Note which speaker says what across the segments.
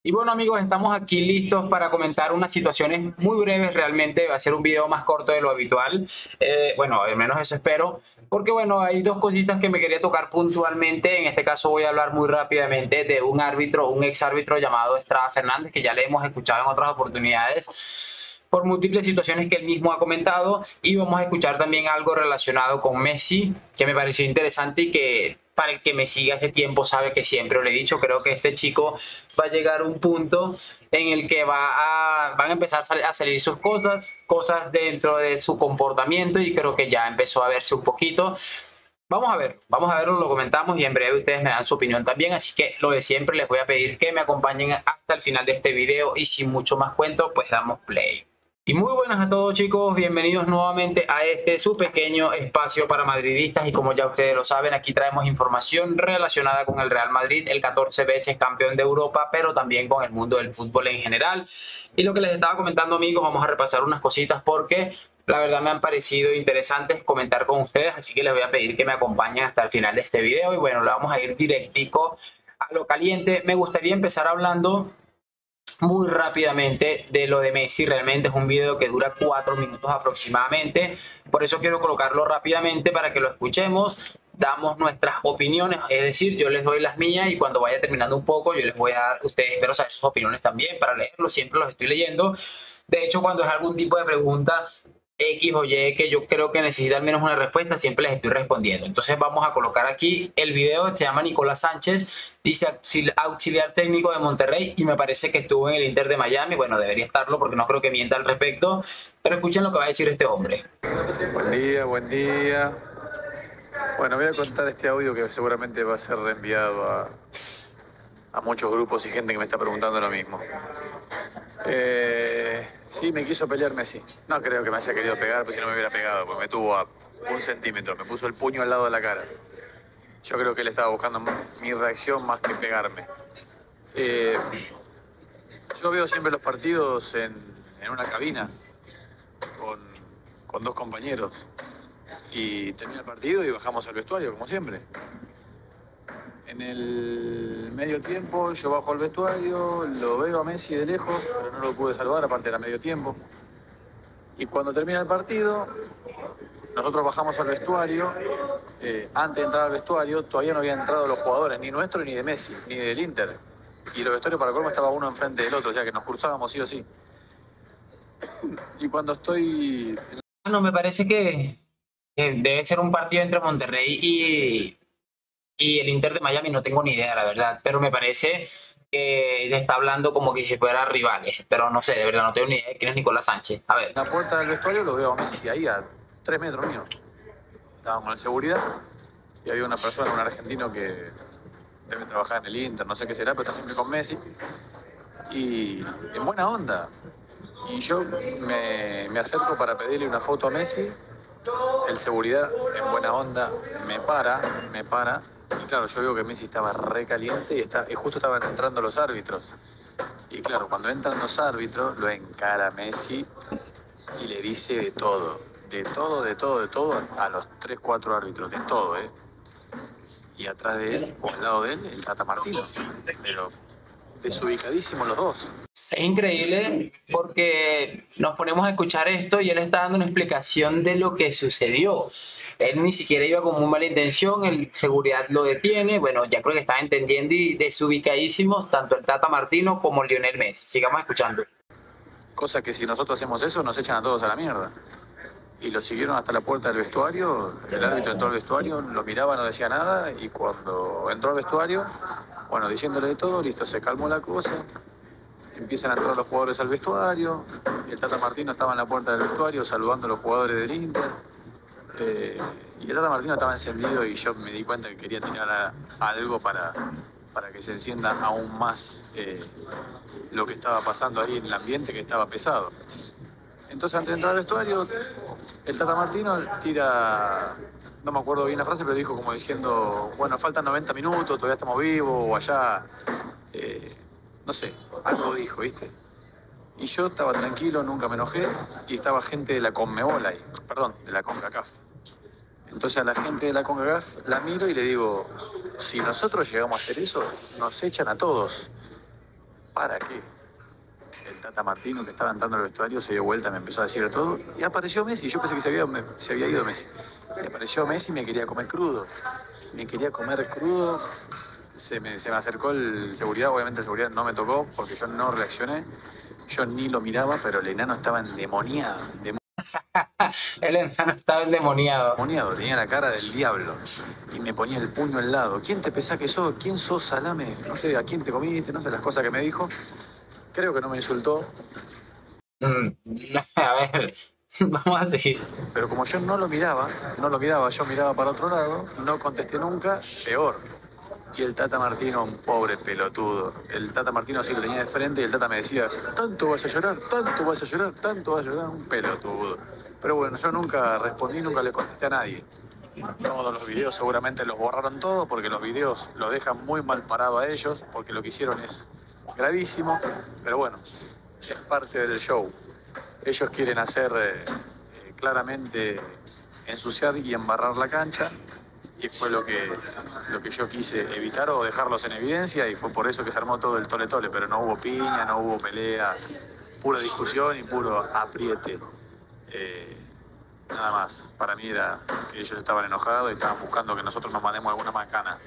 Speaker 1: Y bueno amigos, estamos aquí listos para comentar unas situaciones muy breves realmente. Va a ser un video más corto de lo habitual. Bueno, al menos eso espero. Porque bueno, hay dos cositas que me quería tocar puntualmente. En este caso voy a hablar muy rápidamente de un árbitro, un ex árbitro llamado Estrada Fernández, que ya le hemos escuchado en otras oportunidades por múltiples situaciones que él mismo ha comentado. Y vamos a escuchar también algo relacionado con Messi, que me pareció interesante y que para el que me sigue hace tiempo sabe que siempre lo he dicho. Creo que este chico va a llegar a un punto en el que van a empezar a salir sus cosas dentro de su comportamiento y creo que ya empezó a verse un poquito. Vamos a verlo, lo comentamos y en breve ustedes me dan su opinión también, así que lo de siempre les voy a pedir que me acompañen hasta el final de este video y sin mucho más cuento, pues damos play. Y muy buenas a todos chicos, bienvenidos nuevamente a este su pequeño espacio para madridistas y como ya ustedes lo saben, aquí traemos información relacionada con el Real Madrid, el 14 veces campeón de Europa, pero también con el mundo del fútbol en general. Y lo que les estaba comentando amigos, vamos a repasar unas cositas porque la verdad me han parecido interesantes comentar con ustedes, así que les voy a pedir que me acompañen hasta el final de este video y bueno, le vamos a ir directico a lo caliente. Me gustaría empezar hablando muy rápidamente de lo de Messi. Realmente es un video que dura 4 minutos aproximadamente, por eso quiero colocarlo rápidamente para que lo escuchemos, damos nuestras opiniones, es decir, yo les doy las mías y cuando vaya terminando un poco yo les voy a dar, ustedes espero saber sus opiniones también para leerlos, siempre los estoy leyendo. De hecho, cuando es algún tipo de pregunta X o Y que yo creo que necesita al menos una respuesta, siempre les estoy respondiendo. Entonces vamos a colocar aquí el video, se llama Nicolás Sánchez, dice auxiliar técnico de Monterrey y me parece que estuvo en el Inter de Miami. Bueno, debería estarlo porque no creo que mienta al respecto, pero escuchen lo que va a decir este hombre.
Speaker 2: Buen día, buen día. Bueno, voy a contar este audio que seguramente va a ser reenviado a muchos grupos y gente que me está preguntando lo mismo. Sí, me quiso pelear Messi. No creo que me haya querido pegar, pues si no me hubiera pegado, porque me tuvo a 1 centímetro, me puso el puño al lado de la cara. Yo creo que él estaba buscando mi reacción más que pegarme. Eh, yo veo siempre los partidos en una cabina con, con dos compañeros. Y termina el partido y bajamos al vestuario, como siempre. En el medio tiempo yo bajo al vestuario, lo veo a Messi de lejos, pero no lo pude salvar, aparte era medio tiempo. Y cuando termina el partido, nosotros bajamos al vestuario. Antes de entrar al vestuario, todavía no habían entrado los jugadores, ni nuestro, ni de Messi, ni del Inter. Y los vestuarios para colmo estaba uno enfrente del otro, o sea que nos cruzábamos sí o sí. Y cuando estoy...
Speaker 1: No, me parece que debe ser un partido entre Monterrey y el Inter de Miami, no tengo ni idea, la verdad, pero me parece que está hablando como que si fueran rivales, pero no sé, de verdad no tengo ni idea de quién es Nicolás Sánchez. A ver.
Speaker 2: En la puerta del vestuario lo veo a Messi, ahí a 3 metros mío. Estábamos en seguridad y había una persona, un argentino que debe trabajar en el Inter, no sé qué será, pero está siempre con Messi. Y en buena onda. Y yo me acerco para pedirle una foto a Messi. El seguridad, en buena onda, me para. Y claro, yo veo que Messi estaba re caliente y justo estaban entrando los árbitros. Y claro, cuando entran los árbitros, lo encara Messi y le dice de todo. De todo, de todo, de todo a los 3 4 árbitros, de todo, ¿eh? Y atrás de él, o al lado de él, el Tata Martino. Pero desubicadísimos los dos.
Speaker 1: Es increíble porque nos ponemos a escuchar esto y él está dando una explicación de lo que sucedió. Él ni siquiera iba con muy mala intención, el seguridad lo detiene, bueno, ya creo que están entendiendo y desubicadísimos tanto el Tata Martino como Lionel Messi. Sigamos escuchando.
Speaker 2: Cosa que si nosotros hacemos eso, nos echan a todos a la mierda. Y lo siguieron hasta la puerta del vestuario, el árbitro entró al vestuario, lo miraba, no decía nada, y cuando entró al vestuario, bueno, diciéndole de todo, listo, se calmó la cosa, empiezan a entrar los jugadores al vestuario, el Tata Martino estaba en la puerta del vestuario saludando a los jugadores del Inter, y el Tata Martino estaba encendido y yo me di cuenta que quería tirar algo para que se encienda aún más lo que estaba pasando ahí en el ambiente, que estaba pesado. Entonces, antes de entrar al vestuario, el Tata Martino tira, no me acuerdo bien la frase, pero dijo como diciendo, bueno, faltan 90 minutos, todavía estamos vivos, o allá, no sé, algo dijo, ¿viste? Y yo estaba tranquilo, nunca me enojé, y estaba gente de la Conmebol ahí, perdón, de la CONCACAF. Entonces a la gente de la CONCACAF la miro y le digo, si nosotros llegamos a hacer eso, nos echan a todos. ¿para qué? El Tata Martino, que estaba entrando al vestuario, se dio vuelta, me empezó a decir todo, y apareció Messi. Yo pensé que se había ido Messi. Y apareció Messi y me quería comer crudo. Me quería comer crudo. Se me acercó el seguridad, obviamente el seguridad no me tocó porque yo no reaccioné. Yo ni lo miraba, pero el enano estaba endemoniado.
Speaker 1: El enano estaba endemoniado.
Speaker 2: Endemoniado, tenía la cara del diablo. Y me ponía el puño al lado. ¿Quién te pensás que sos? ¿Quién sos, salame? No sé, ¿a quién te comiste? No sé, las cosas que me dijo. Creo que no me insultó.
Speaker 1: A ver, vamos a seguir.
Speaker 2: Pero como yo no lo miraba, yo miraba para otro lado, no contesté nunca, peor. Y el Tata Martino, un pobre pelotudo. El Tata Martino sí lo tenía de frente y el Tata me decía, tanto vas a llorar, tanto vas a llorar, tanto vas a llorar, un pelotudo. Pero bueno, yo nunca respondí, nunca le contesté a nadie. Todos los videos seguramente los borraron todos porque los videos los dejan muy mal parado a ellos, porque lo que hicieron es gravísimo. Pero bueno, es parte del show. Ellos quieren hacer claramente ensuciar y embarrar la cancha y fue lo que yo quise evitar o dejarlos en evidencia y fue por eso que se armó todo el tole-tole, pero no hubo piña, no hubo pelea, pura discusión y puro apriete. Nada más, para mí era que ellos estaban enojados y estaban buscando que nosotros nos mandemos alguna macana.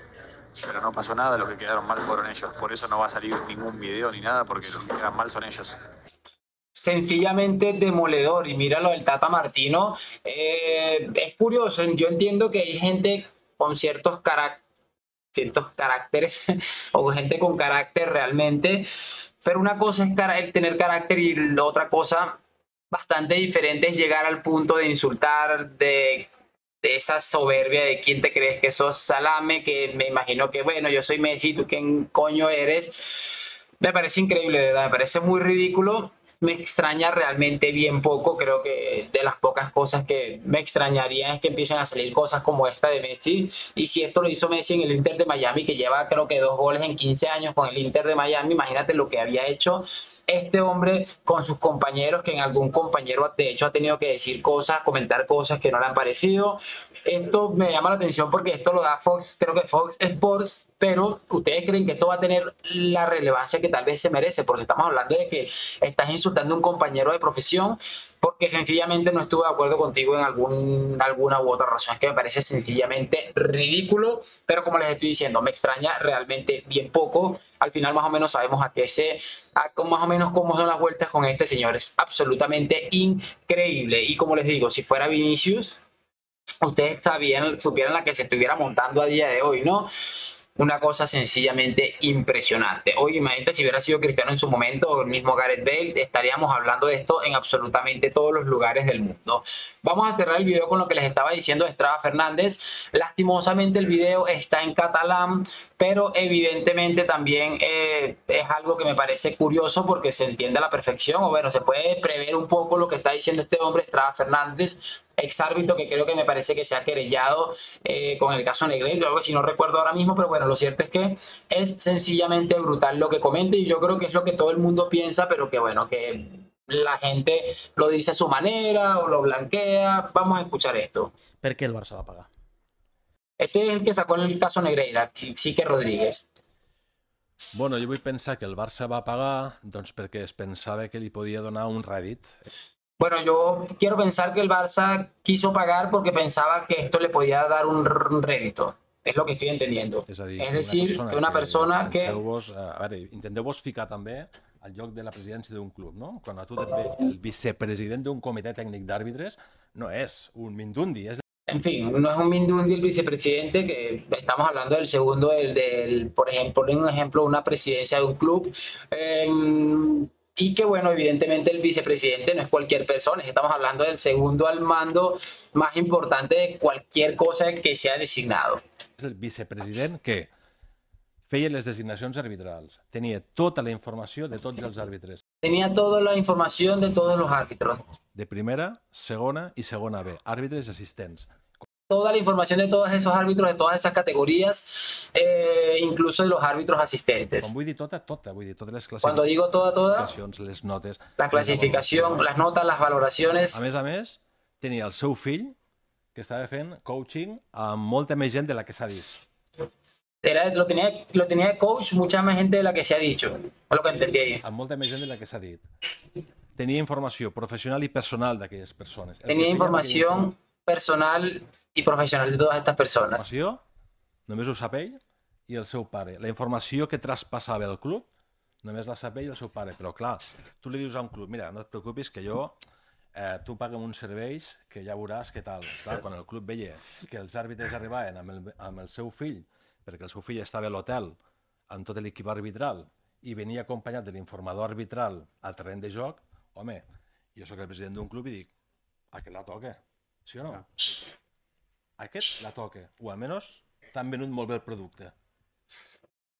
Speaker 2: Pero no pasó nada, los que quedaron mal fueron ellos. Por eso no va a salir ningún video ni nada, porque los que quedan mal son ellos.
Speaker 1: Sencillamente demoledor. Y mira lo del Tata Martino. Es curioso, yo entiendo que hay gente con ciertos caracteres o gente con carácter realmente, pero una cosa es el tener carácter y la otra cosa bastante diferente es llegar al punto de insultar, de esa soberbia de quién te crees que sos, salame, que me imagino que bueno, yo soy Messi, ¿tú quién coño eres? Me parece increíble, de verdad, me parece muy ridículo. Me extraña realmente bien poco. Creo que de las pocas cosas que me extrañaría es que empiecen a salir cosas como esta de Messi. Y si esto lo hizo Messi en el Inter de Miami, que lleva creo que 2 goles en 15 años con el Inter de Miami, imagínate lo que había hecho este hombre con sus compañeros, que en algún compañero de hecho ha tenido que decir cosas, comentar cosas que no le han parecido. Esto me llama la atención porque esto lo da Fox, creo que Fox Sports, pero ¿ustedes creen que esto va a tener la relevancia que tal vez se merece? Porque estamos hablando de que estás insultando a un compañero de profesión porque sencillamente no estuve de acuerdo contigo en alguna u otra razón. Es que me parece sencillamente ridículo, pero como les estoy diciendo, me extraña realmente bien poco. Al final más o menos sabemos más o menos cómo son las vueltas con este señor. Es absolutamente increíble. Y como les digo, si fuera Vinicius, ustedes supieran la que se estuviera montando a día de hoy, ¿no? Una cosa sencillamente impresionante. Oye, imagínate si hubiera sido Cristiano en su momento o el mismo Gareth Bale, estaríamos hablando de esto en absolutamente todos los lugares del mundo. Vamos a cerrar el video con lo que les estaba diciendo de Estrada Fernández. Lastimosamente el video está en catalán, pero evidentemente también es algo que me parece curioso porque se entiende a la perfección, o bueno, se puede prever un poco lo que está diciendo este hombre, Estrada Fernández, exárbitro, que creo que me parece que se ha querellado con el caso Negreira, algo así, no recuerdo ahora mismo, pero bueno, lo cierto es que es sencillamente brutal lo que comenta y yo creo que es lo que todo el mundo piensa, pero que bueno, que la gente lo dice a su manera o lo blanquea. Vamos a escuchar esto.
Speaker 3: ¿Per què el Barça va pagar?
Speaker 1: Este es el que sacó el caso Negreira, Quique Rodríguez.
Speaker 4: Bueno, jo vull pensar que el Barça va pagar doncs perquè es pensava que li podia donar un rèdit.
Speaker 1: Bueno, yo quiero pensar que el Barça quiso pagar porque pensaba que esto le podía dar un rédito. Es lo que estoy entendiendo.
Speaker 4: És a dir,
Speaker 1: Es decir, que una persona que...
Speaker 4: A veure, intenteu-vos ficar també al lloc de la presidència d'un club, no? Quan a tu et ve el vicepresident d'un comitè tècnic d'àrbitres, no és un mindundi, és...
Speaker 1: En fin, no es un Mindundi el vicepresidente, que estamos hablando del segundo, por ejemplo, una presidencia de un club. Y que bueno, evidentemente el vicepresidente no es cualquier persona, estamos hablando del segundo al mando más importante de cualquier cosa que sea designado.
Speaker 4: És el vicepresident que feia les designacions arbitrals, tenia tota la informació de tots els àrbitres.
Speaker 1: Tenía toda la información de todos los árbitros.
Speaker 4: De primera, segona i segona B, àrbitres i assistents.
Speaker 1: Toda la información de todos esos árbitros, de todas esas categorías, incluso de los árbitros asistentes.
Speaker 4: Quan vull dir tota, vull dir totes les
Speaker 1: Cuando digo toda,
Speaker 4: classificacions, les notes...
Speaker 1: la clasificación, las notas, las valoraciones.
Speaker 4: A més, tenia el seu fill que estava fent coaching amb molta més gent de la que s'ha vist.
Speaker 1: lo tenía de coach mucha más gente de la que se ha dicho, es lo que entendí ahí.
Speaker 4: Amb molta més gent de la que s'ha dit. Tenia informació professional i personal d'aquelles persones.
Speaker 1: Tenía información personal y profesional de todas estas persones.
Speaker 4: Informació, només ho sap ell i el seu pare. La informació que traspassava el club, només la sap ell i el seu pare. Però clar, tu li dius a un club, mira, no et preocupis que jo, tu paga'm uns serveis que ja veuràs què tal. Clar, quan el club veia que els àrbitres arribaven amb el seu fill, perquè el seu fill estava a l'hotel amb tot l'equip arbitral i venia acompanyat de l'informador arbitral al terreny de joc, home, jo sóc el president d'un club i dic, aquest la toca, sí o no? Aquest la toca, o almenys t'han venut molt bé el producte.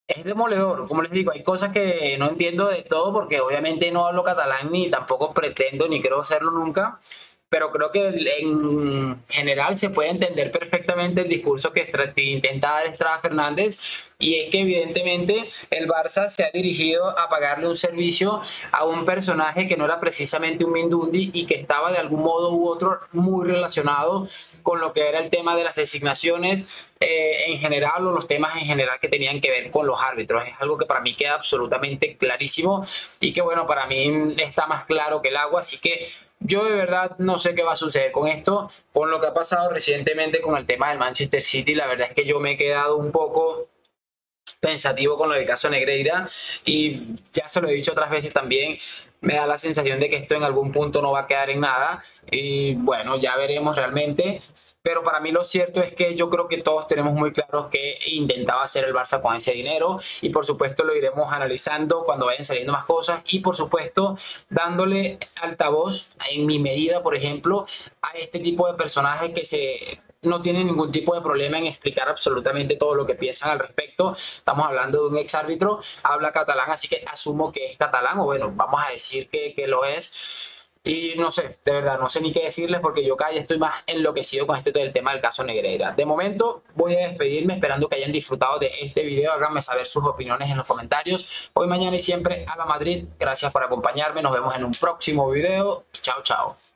Speaker 1: Es demoledor, como les digo, hay cosas que no entiendo de todo porque obviamente no hablo catalán ni tampoco pretendo ni quiero hacerlo nunca, pero creo que en general se puede entender perfectamente el discurso que intenta dar Estrada Fernández, y es que evidentemente el Barça se ha dirigido a pagarle un servicio a un personaje que no era precisamente un Mindundi y que estaba de algún modo u otro muy relacionado con lo que era el tema de las designaciones en general, o los temas en general que tenían que ver con los árbitros. Es algo que para mí queda absolutamente clarísimo y que bueno, para mí está más claro que el agua, así que yo de verdad no sé qué va a suceder con esto, con lo que ha pasado recientemente con el tema del Manchester City. La verdad es que yo me he quedado un poco pensativo con lo del caso Negreira, y ya se lo he dicho otras veces también, me da la sensación de que esto en algún punto no va a quedar en nada, y bueno, ya veremos realmente. Pero para mí lo cierto es que yo creo que todos tenemos muy claros que intentaba hacer el Barça con ese dinero, y por supuesto lo iremos analizando cuando vayan saliendo más cosas, y por supuesto dándole altavoz en mi medida, por ejemplo, a este tipo de personajes que no tienen ningún tipo de problema en explicar absolutamente todo lo que piensan al respecto. Estamos hablando de un ex árbitro, habla catalán, así que asumo que es catalán, o bueno, vamos a decir que lo es. Y no sé, de verdad, no sé ni qué decirles porque yo cada día estoy más enloquecido con todo el tema del caso Negreira. De momento voy a despedirme esperando que hayan disfrutado de este video. Háganme saber sus opiniones en los comentarios. Hoy, mañana y siempre a la Madrid. Gracias por acompañarme. Nos vemos en un próximo video. Chao, chao.